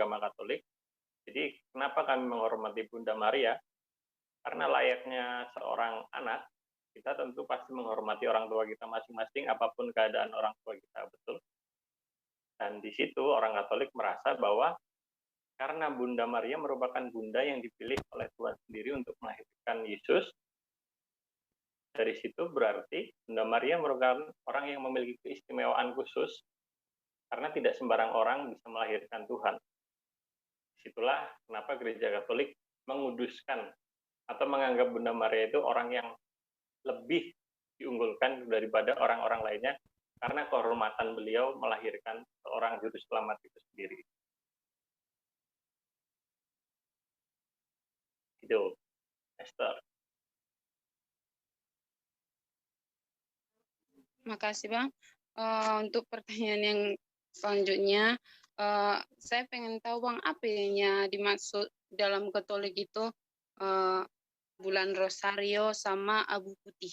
agama Katolik. Jadi kenapa kami menghormati Bunda Maria? Karena layaknya seorang anak, kita tentu pasti menghormati orang tua kita masing-masing apapun keadaan orang tua kita, betul? Dan di situ orang Katolik merasa bahwa karena Bunda Maria merupakan bunda yang dipilih oleh Tuhan sendiri untuk melahirkan Yesus, dari situ berarti Bunda Maria merupakan orang yang memiliki keistimewaan khusus karena tidak sembarang orang bisa melahirkan Tuhan. Disitulah kenapa Gereja Katolik menguduskan atau menganggap Bunda Maria itu orang yang lebih diunggulkan daripada orang-orang lainnya karena kehormatan beliau melahirkan seorang juru selamat itu sendiri. Itu, Esther. Makasih Bang. Untuk pertanyaan yang selanjutnya, saya pengen tahu Bang, apa yang dimaksud dalam Katolik itu bulan Rosario sama abu putih?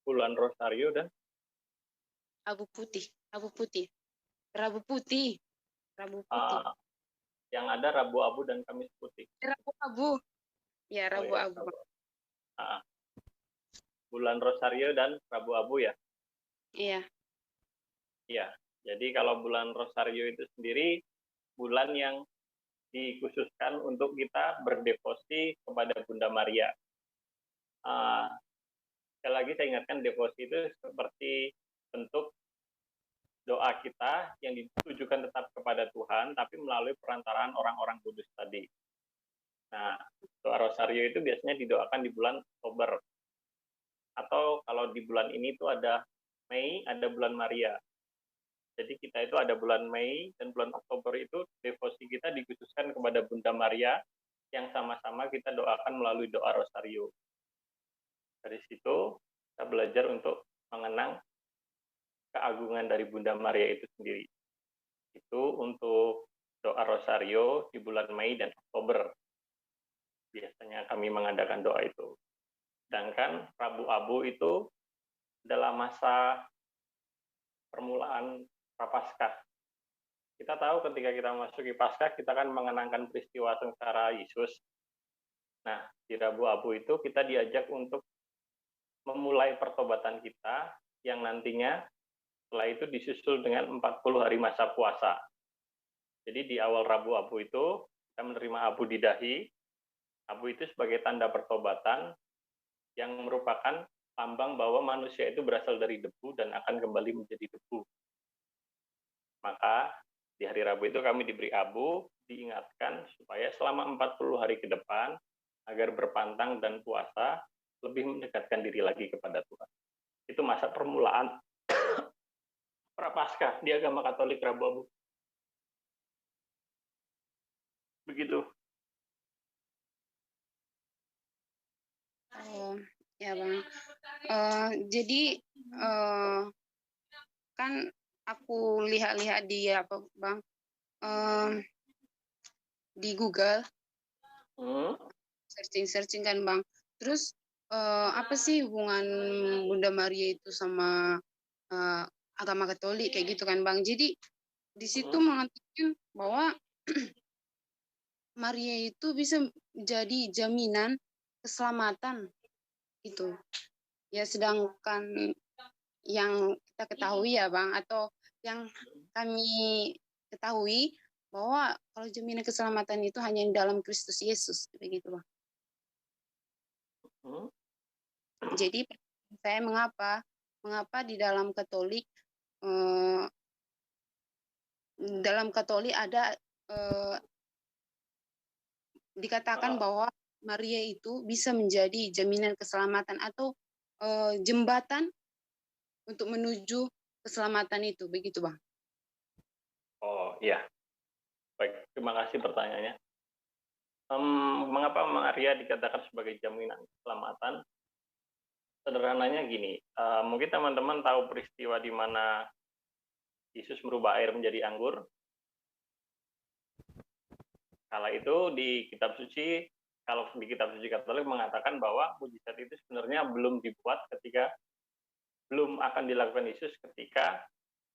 Bulan Rosario dan abu putih, Rabu putih. Yang ada Rabu Abu dan Kamis Putih. Rabu Abu. Ya, Rabu Abu. Bulan Rosario dan Rabu Abu ya? Iya. Iya. Jadi kalau bulan Rosario itu sendiri bulan yang dikhususkan untuk kita berdevosi kepada Bunda Maria. Sekali lagi saya ingatkan, devosi itu seperti bentuk doa kita yang ditujukan tetap kepada Tuhan, tapi melalui perantaraan orang-orang kudus tadi. Nah, doa Rosario itu biasanya didoakan di bulan Oktober. Atau kalau di bulan ini itu ada Mei, ada bulan Maria. Jadi kita itu ada bulan Mei dan bulan Oktober itu devosi kita dikhususkan kepada Bunda Maria yang sama-sama kita doakan melalui doa Rosario. Dari situ kita belajar untuk mengenang keagungan dari Bunda Maria itu sendiri. Itu untuk doa Rosario di bulan Mei dan Oktober. Biasanya kami mengadakan doa itu. Sedangkan Rabu Abu itu adalah masa permulaan Prapaskah. Kita tahu ketika kita memasuki Paskah, kita akan mengenangkan peristiwa sengsara Yesus. Nah, di Rabu Abu itu kita diajak untuk memulai pertobatan kita yang nantinya setelah itu disusul dengan 40 hari masa puasa. Jadi di awal Rabu Abu itu kita menerima abu di dahi. Abu itu sebagai tanda pertobatan yang merupakan lambang bahwa manusia itu berasal dari debu dan akan kembali menjadi debu. Maka di hari Rabu itu kami diberi abu, diingatkan supaya selama 40 hari ke depan agar berpantang dan puasa lebih mendekatkan diri lagi kepada Tuhan. Itu masa permulaan Prapaskah di agama Katolik Rabu Abu. Begitu. Ya Bang. Jadi kan aku lihat-lihat di apa Bang, di Google, searching kan Bang. Terus apa sih hubungan Bunda Maria itu sama agama Katolik kayak gitu kan Bang? Jadi di situ mengatakan bahwa Maria itu bisa menjadi jaminan keselamatan itu. Ya sedangkan yang kita ketahui ya Bang, atau yang kami ketahui bahwa kalau jaminan keselamatan itu hanya yang dalam Kristus Yesus, begitu Bang. Jadi saya mengapa di dalam Katolik ada dikatakan bahwa Maria itu bisa menjadi jaminan keselamatan atau jembatan untuk menuju keselamatan itu, begitu Bang? Oh iya, baik, terima kasih pertanyaannya. Mengapa Maria dikatakan sebagai jaminan keselamatan? Sederhananya gini, mungkin teman-teman tahu peristiwa di mana Yesus merubah air menjadi anggur. Kala itu di kitab suci, kalau di kitab suci Katolik mengatakan bahwa mujizat itu sebenarnya belum dibuat belum akan dilakukan Yesus ketika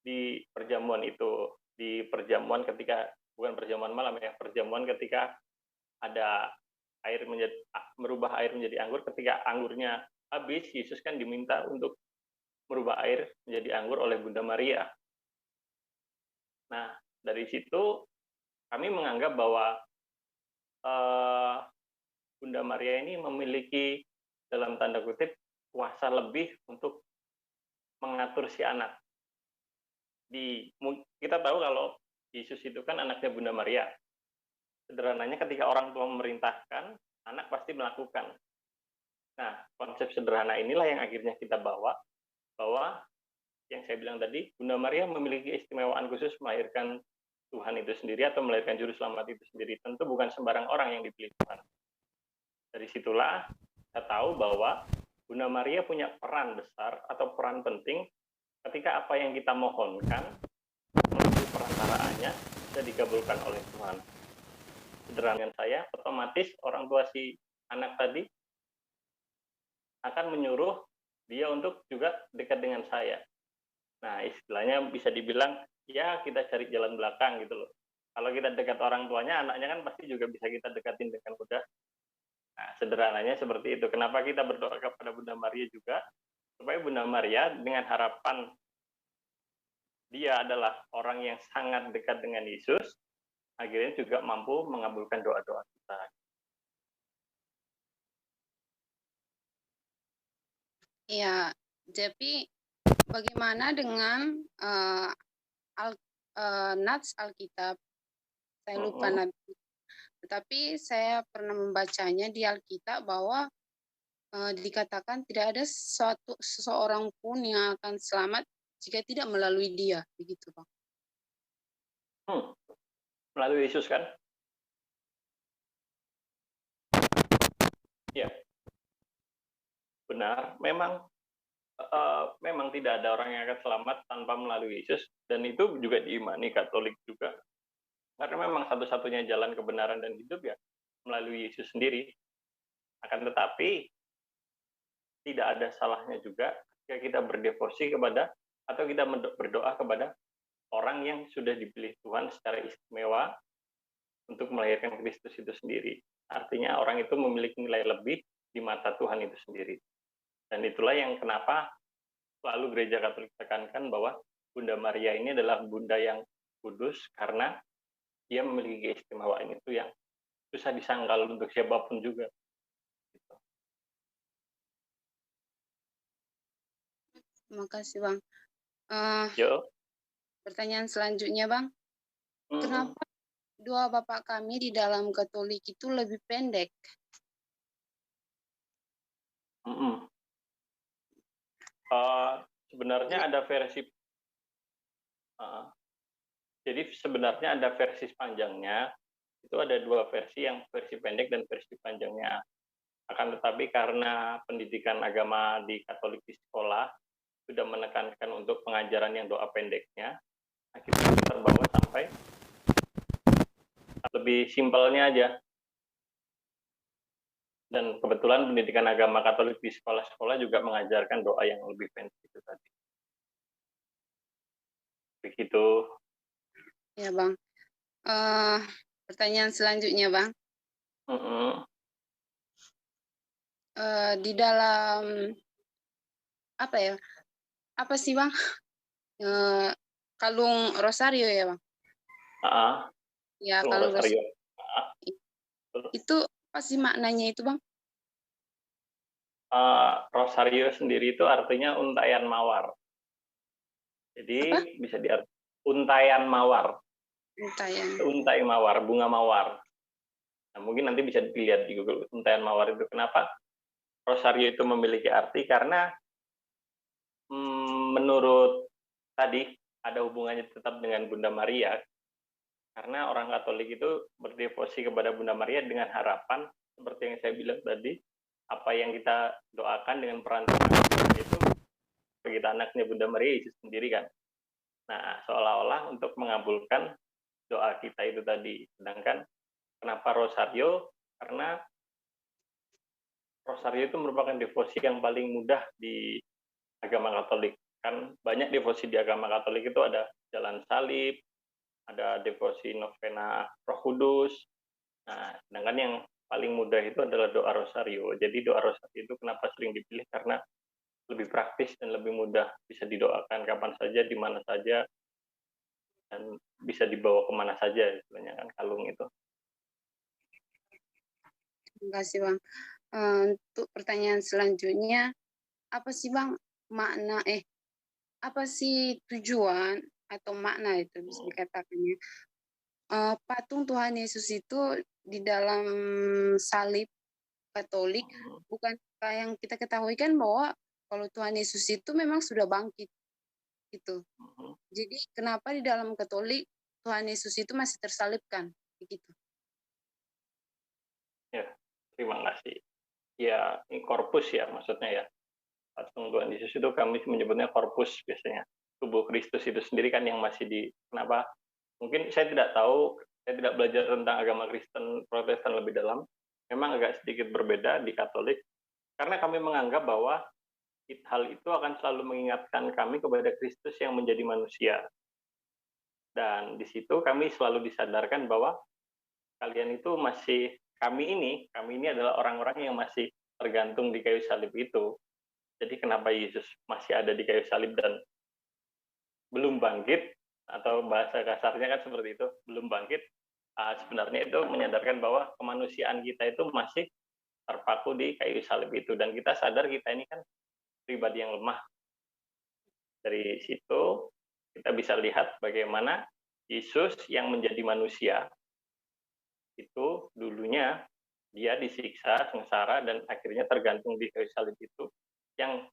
di perjamuan itu. di perjamuan ketika, bukan perjamuan malam ya, perjamuan ketika ada air merubah air menjadi anggur, ketika anggurnya habis, Yesus kan diminta untuk merubah air menjadi anggur oleh Bunda Maria. Nah, dari situ kami menganggap bahwa Bunda Maria ini memiliki dalam tanda kutip kuasa lebih untuk mengatur si anak. Kita tahu kalau Yesus itu kan anaknya Bunda Maria. Sederhananya ketika orang tua memerintahkan, anak pasti melakukan. Nah, konsep sederhana inilah yang akhirnya kita bawa, bahwa yang saya bilang tadi, Bunda Maria memiliki istimewaan khusus melahirkan Tuhan itu sendiri atau melahirkan juru selamat itu sendiri. Tentu bukan sembarang orang yang dipilih Tuhan. Dari situlah kita tahu bahwa Bunda Maria punya peran besar atau peran penting ketika apa yang kita mohonkan melalui perantaraannya bisa dikabulkan oleh Tuhan. Sederhana saya, otomatis orang tua si anak tadi akan menyuruh dia untuk juga dekat dengan saya. Nah, istilahnya bisa dibilang, ya kita cari jalan belakang gitu loh. Kalau kita dekat orang tuanya, anaknya kan pasti juga bisa kita dekatin dengan mudah. Nah, sederhananya seperti itu. Kenapa kita berdoa kepada Bunda Maria juga? Supaya Bunda Maria dengan harapan dia adalah orang yang sangat dekat dengan Yesus, akhirnya juga mampu mengabulkan doa-doa kita. Ya, tapi bagaimana dengan nats Alkitab? Saya lupa nanti. Tetapi saya pernah membacanya di Alkitab bahwa dikatakan tidak ada seseorang pun yang akan selamat jika tidak melalui dia, begitu Bang. Melalui Yesus kan? Ya, benar. Memang tidak ada orang yang akan selamat tanpa melalui Yesus, dan itu juga diimani Katolik juga. Karena memang satu-satunya jalan kebenaran dan hidup ya melalui Yesus sendiri. Akan tetapi tidak ada salahnya juga jika kita berdevosi kepada atau kita berdoa kepada orang yang sudah dipilih Tuhan secara istimewa untuk melahirkan Kristus itu sendiri. Artinya orang itu memiliki nilai lebih di mata Tuhan itu sendiri. Dan itulah yang kenapa selalu Gereja Katolik tekankan bahwa Bunda Maria ini adalah Bunda yang kudus karena dia memiliki keistimewaan itu yang susah disangkal untuk siapapun juga. Terima kasih Bang. Pertanyaan selanjutnya Bang, kenapa doa Bapak kami di dalam Katolik itu lebih pendek? Sebenarnya ada versi, jadi sebenarnya ada versi panjangnya. Itu ada dua versi, yang versi pendek dan versi panjangnya. Akan tetapi karena pendidikan agama di Katolik di sekolah sudah menekankan untuk pengajaran yang doa pendeknya, akhirnya terbawa sampai lebih simpelnya aja. Dan kebetulan pendidikan agama Katolik di sekolah-sekolah juga mengajarkan doa yang lebih pendek itu tadi. Begitu. Ya Bang. Pertanyaan selanjutnya Bang. Di dalam apa ya? Apa sih Bang? Kalung rosario ya Bang? Ya, kalung rosario. Itu apa sih maknanya itu Bang? Rosario sendiri itu artinya untaian mawar. Jadi apa? Bisa diartikan untaian mawar. Untai mawar, bunga mawar. Nah, mungkin nanti bisa dilihat di Google untaian mawar itu. Kenapa rosario itu memiliki arti? Karena menurut tadi ada hubungannya tetap dengan Bunda Maria. Karena orang Katolik itu berdevosi kepada Bunda Maria dengan harapan seperti yang saya bilang tadi, apa yang kita doakan dengan perantaraan itu kita anaknya Bunda Maria itu sendiri kan. Nah, seolah-olah untuk mengabulkan doa kita itu tadi. Sedangkan kenapa rosario? Karena rosario itu merupakan devosi yang paling mudah di agama Katolik. Kan banyak devosi di agama Katolik itu ada jalan salib, ada devosi novena Roh Kudus. Nah, sedangkan yang paling mudah itu adalah doa rosario. Jadi doa rosario itu kenapa sering dipilih karena lebih praktis dan lebih mudah, bisa didoakan kapan saja, di mana saja, dan bisa dibawa kemana saja istilahnya kan kalung itu. Terima kasih Bang. Untuk pertanyaan selanjutnya, apa sih Bang makna apa sih tujuan atau makna itu bisa dikatakannya patung Tuhan Yesus itu di dalam salib Katolik, bukan yang kita ketahui kan bahwa kalau Tuhan Yesus itu memang sudah bangkit gitu. Jadi kenapa di dalam Katolik Tuhan Yesus itu masih tersalibkan begitu? Ya, terima kasih. Ya, ini korpus ya maksudnya ya. Patung Tuhan Yesus itu kami menyebutnya korpus biasanya. Tubuh Kristus itu sendiri kan yang masih kenapa? Mungkin saya tidak tahu, saya tidak belajar tentang agama Kristen Protestan lebih dalam. Memang agak sedikit berbeda di Katolik, karena kami menganggap bahwa hal itu akan selalu mengingatkan kami kepada Kristus yang menjadi manusia. Dan di situ kami selalu disadarkan bahwa kalian itu kami ini adalah orang-orang yang masih tergantung di kayu salib itu. Jadi kenapa Yesus masih ada di kayu salib dan belum bangkit, atau bahasa kasarnya kan seperti itu, belum bangkit, sebenarnya itu menyadarkan bahwa kemanusiaan kita itu masih terpaku di kayu salib itu, dan kita sadar kita ini kan pribadi yang lemah. Dari situ kita bisa lihat bagaimana Yesus yang menjadi manusia itu dulunya dia disiksa, sengsara, dan akhirnya tergantung di kayu salib itu, yang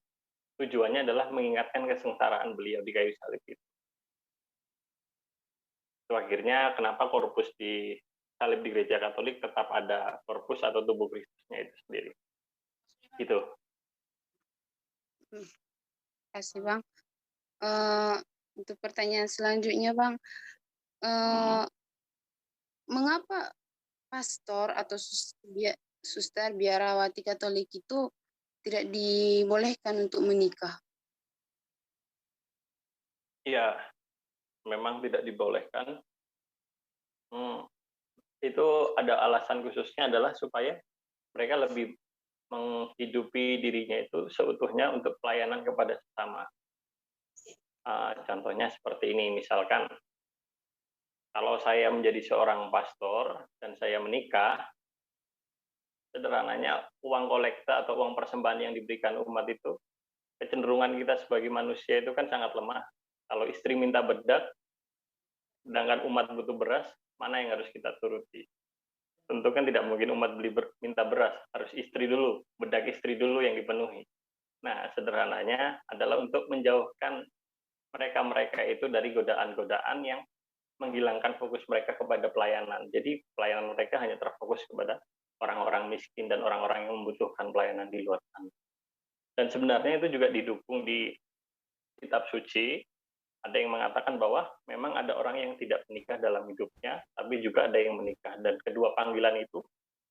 tujuannya adalah mengingatkan kesengsaraan beliau di kayu salib itu. Itu akhirnya kenapa korpus di salib di gereja Katolik tetap ada korpus atau tubuh Kristusnya itu sendiri. Gitu. Kasih Bang. Untuk pertanyaan selanjutnya Bang, mengapa pastor atau suster biarawati Katolik itu tidak dibolehkan untuk menikah? Iya, memang tidak dibolehkan. Itu ada alasan khususnya adalah supaya mereka lebih menghidupi dirinya itu seutuhnya untuk pelayanan kepada sesama. Contohnya seperti ini, misalkan kalau saya menjadi seorang pastor dan saya menikah, sederhananya uang kolekta atau uang persembahan yang diberikan umat itu, kecenderungan kita sebagai manusia itu kan sangat lemah. Kalau istri minta bedak, sedangkan umat butuh beras, mana yang harus kita turuti? Tentu kan tidak mungkin umat minta beras, harus istri dulu, bedak istri dulu yang dipenuhi. Nah, sederhananya adalah untuk menjauhkan mereka-mereka itu dari godaan-godaan yang menghilangkan fokus mereka kepada pelayanan. Jadi pelayanan mereka hanya terfokus kepada orang-orang miskin dan orang-orang yang membutuhkan pelayanan di luar sana. Dan sebenarnya itu juga didukung di kitab suci. Ada yang mengatakan bahwa memang ada orang yang tidak menikah dalam hidupnya, tapi juga ada yang menikah. Dan kedua panggilan itu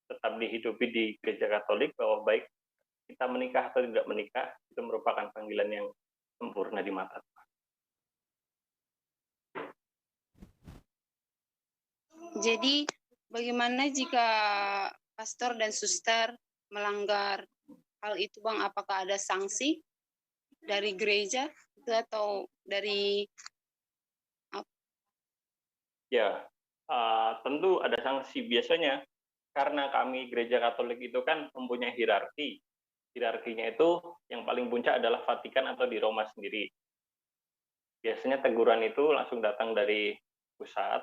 tetap dihidupi di gereja Katolik, bahwa baik kita menikah atau tidak menikah, itu merupakan panggilan yang sempurna di mata Tuhan. Jadi bagaimana jika pastor dan suster melanggar hal itu Bang? Apakah ada sanksi dari gereja atau dari Ya, tentu ada sanksi. Biasanya karena kami gereja Katolik itu kan mempunyai hierarki. Hierarkinya itu yang paling puncak adalah Vatikan atau di Roma sendiri. Biasanya teguran itu langsung datang dari pusat,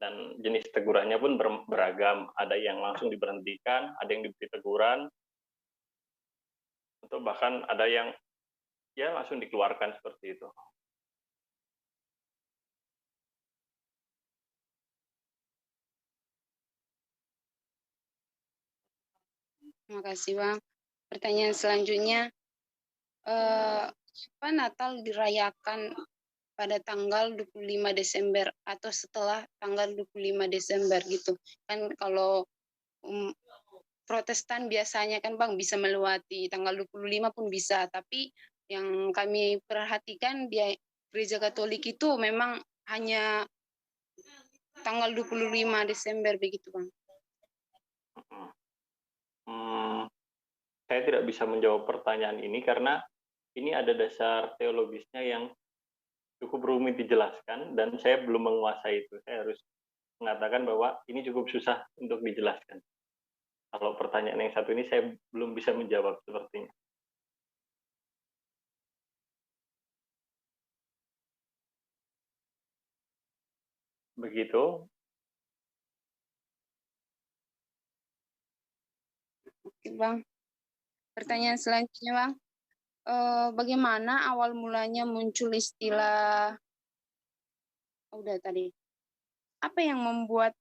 dan jenis tegurannya pun beragam. Ada yang langsung diberhentikan, ada yang diberi teguran, atau bahkan ada yang ya langsung dikeluarkan seperti itu. Terima kasih Bang. Pertanyaan selanjutnya, apa Natal dirayakan pada tanggal 25 Desember atau setelah tanggal 25 Desember gitu? Kan kalau Protestan biasanya kan Bang bisa melewati tanggal 25 pun bisa, tapi yang kami perhatikan di Gereja Katolik itu memang hanya tanggal 25 Desember begitu Bang. Saya tidak bisa menjawab pertanyaan ini karena ini ada dasar teologisnya yang cukup rumit dijelaskan dan saya belum menguasai itu. Saya harus mengatakan bahwa ini cukup susah untuk dijelaskan. Kalau pertanyaan yang satu ini saya belum bisa menjawab sepertinya. Begitu. Oke Bang. Pertanyaan selanjutnya Bang. Bagaimana awal mulanya muncul istilah udah tadi. Apa yang membuat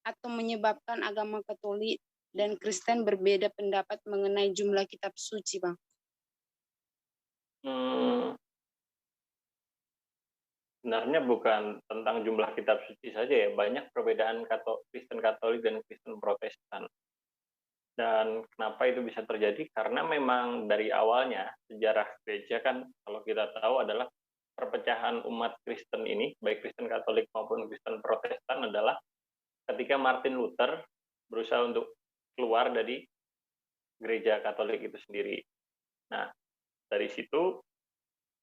atau menyebabkan agama Katolik dan Kristen berbeda pendapat mengenai jumlah kitab suci, Bang? Sebenarnya bukan tentang jumlah kitab suci saja ya, banyak perbedaan Kristen Katolik dan Kristen Protestan. Dan kenapa itu bisa terjadi? Karena memang dari awalnya sejarah gereja kan kalau kita tahu adalah perpecahan umat Kristen ini, baik Kristen Katolik maupun Kristen Protestan adalah ketika Martin Luther berusaha untuk keluar dari gereja Katolik itu sendiri. Nah, dari situ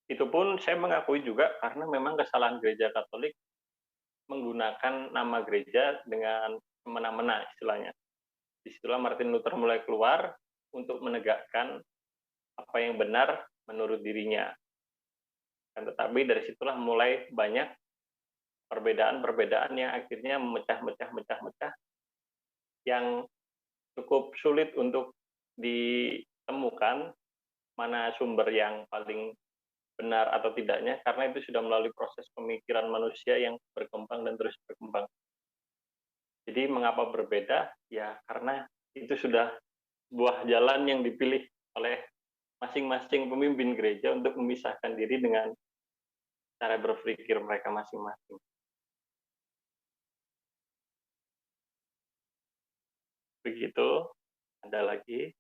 itu pun saya mengakui juga karena memang kesalahan gereja Katolik menggunakan nama gereja dengan semena-mena istilahnya. Disitulah Martin Luther mulai keluar untuk menegakkan apa yang benar menurut dirinya. Dan tetapi dari situlah mulai banyak perbedaan-perbedaan yang akhirnya memecah-mecah yang cukup sulit untuk ditemukan mana sumber yang paling benar atau tidaknya, karena itu sudah melalui proses pemikiran manusia yang berkembang dan terus berkembang. Jadi mengapa berbeda? Ya karena itu sudah sebuah jalan yang dipilih oleh masing-masing pemimpin gereja untuk memisahkan diri dengan cara berpikir mereka masing-masing. Begitu. Ada lagi?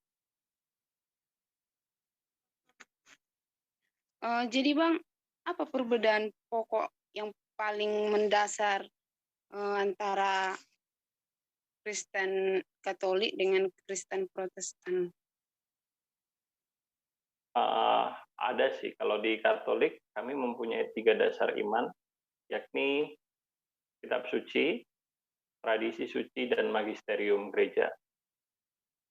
Jadi Bang, apa perbedaan pokok yang paling mendasar antara Kristen Katolik dengan Kristen Protestan? Ada sih. Kalau di Katolik, kami mempunyai 3 dasar iman, yakni kitab suci, tradisi suci, dan magisterium gereja.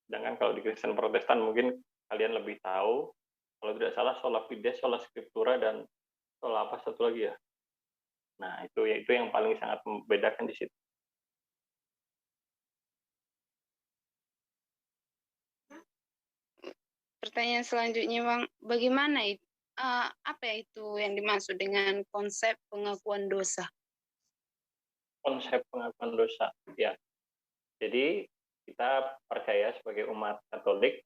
Sedangkan kalau di Kristen Protestan mungkin kalian lebih tahu, kalau tidak salah sola fide, sola scriptura, dan sola apa satu lagi ya. Nah, itu yang paling sangat membedakan di situ. Pertanyaan selanjutnya Bang, bagaimana itu? Apa itu yang dimaksud dengan konsep pengakuan dosa? Konsep pengakuan dosa, ya. Jadi kita percaya sebagai umat Katolik,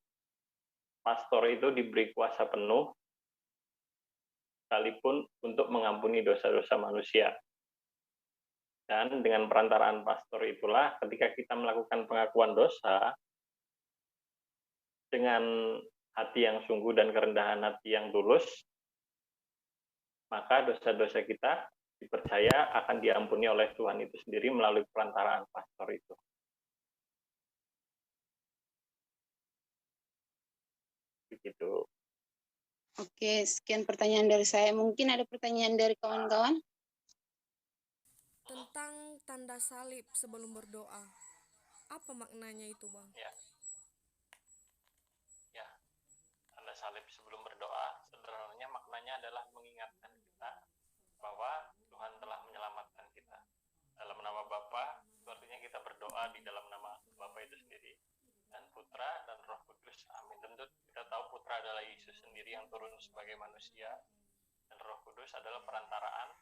pastor itu diberi kuasa penuh sekalipun untuk mengampuni dosa-dosa manusia. Dan dengan perantaraan pastor itulah ketika kita melakukan pengakuan dosa dengan hati yang sungguh dan kerendahan hati yang tulus, maka dosa-dosa kita dipercaya akan diampuni oleh Tuhan itu sendiri melalui perantaraan pastor itu. Begitu. Oke, sekian pertanyaan dari saya. Mungkin ada pertanyaan dari kawan-kawan? Tentang tanda salib sebelum berdoa. Apa maknanya itu, Bang? Ya, tanda salib sebelum berdoa sederhananya maknanya adalah mengingatkan kita bahwa Tuhan telah menyelamatkan kita. Dalam nama Bapa, itu artinya kita berdoa di dalam nama Bapa itu sendiri, dan Putra dan Roh Kudus. Amin. Tentu kita tahu Putra adalah Yesus sendiri yang turun sebagai manusia, dan Roh Kudus adalah perantaraan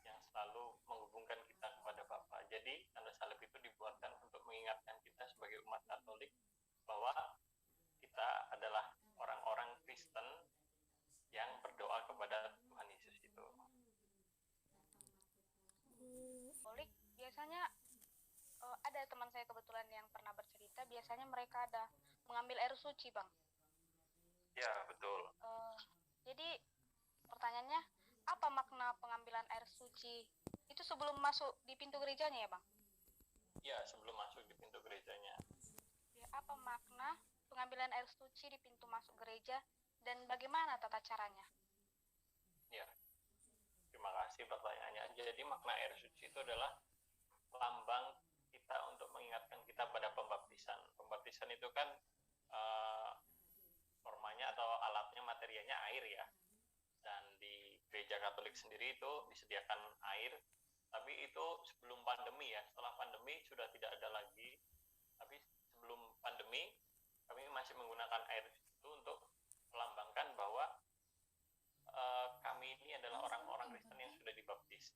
yang selalu menghubungkan kita kepada Bapa. Jadi tanda salib itu dibuatkan untuk mengingatkan kita sebagai umat Katolik bahwa kita adalah orang-orang Kristen yang berdoa kepada Tuhan Yesus itu. Katolik biasanya ada teman saya kebetulan yang pernah bercerita, biasanya mereka ada mengambil air suci, Bang. Ya, betul. Jadi pertanyaannya, apa makna pengambilan air suci itu sebelum masuk di pintu gerejanya ya, Bang? apa makna pengambilan air suci di pintu masuk gereja dan bagaimana tata caranya? Ya, terima kasih pertanyaannya. Jadi makna air suci itu adalah lambang kita untuk mengingatkan kita pada pembaptisan. Pembaptisan itu kan formanya atau alatnya, materianya air ya. Dan di gereja Katolik sendiri itu disediakan air, tapi itu sebelum pandemi ya. Setelah pandemi sudah tidak ada lagi, tapi sebelum pandemi kami masih menggunakan air itu untuk melambangkan bahwa kami ini adalah orang-orang Kristen yang sudah dibaptis.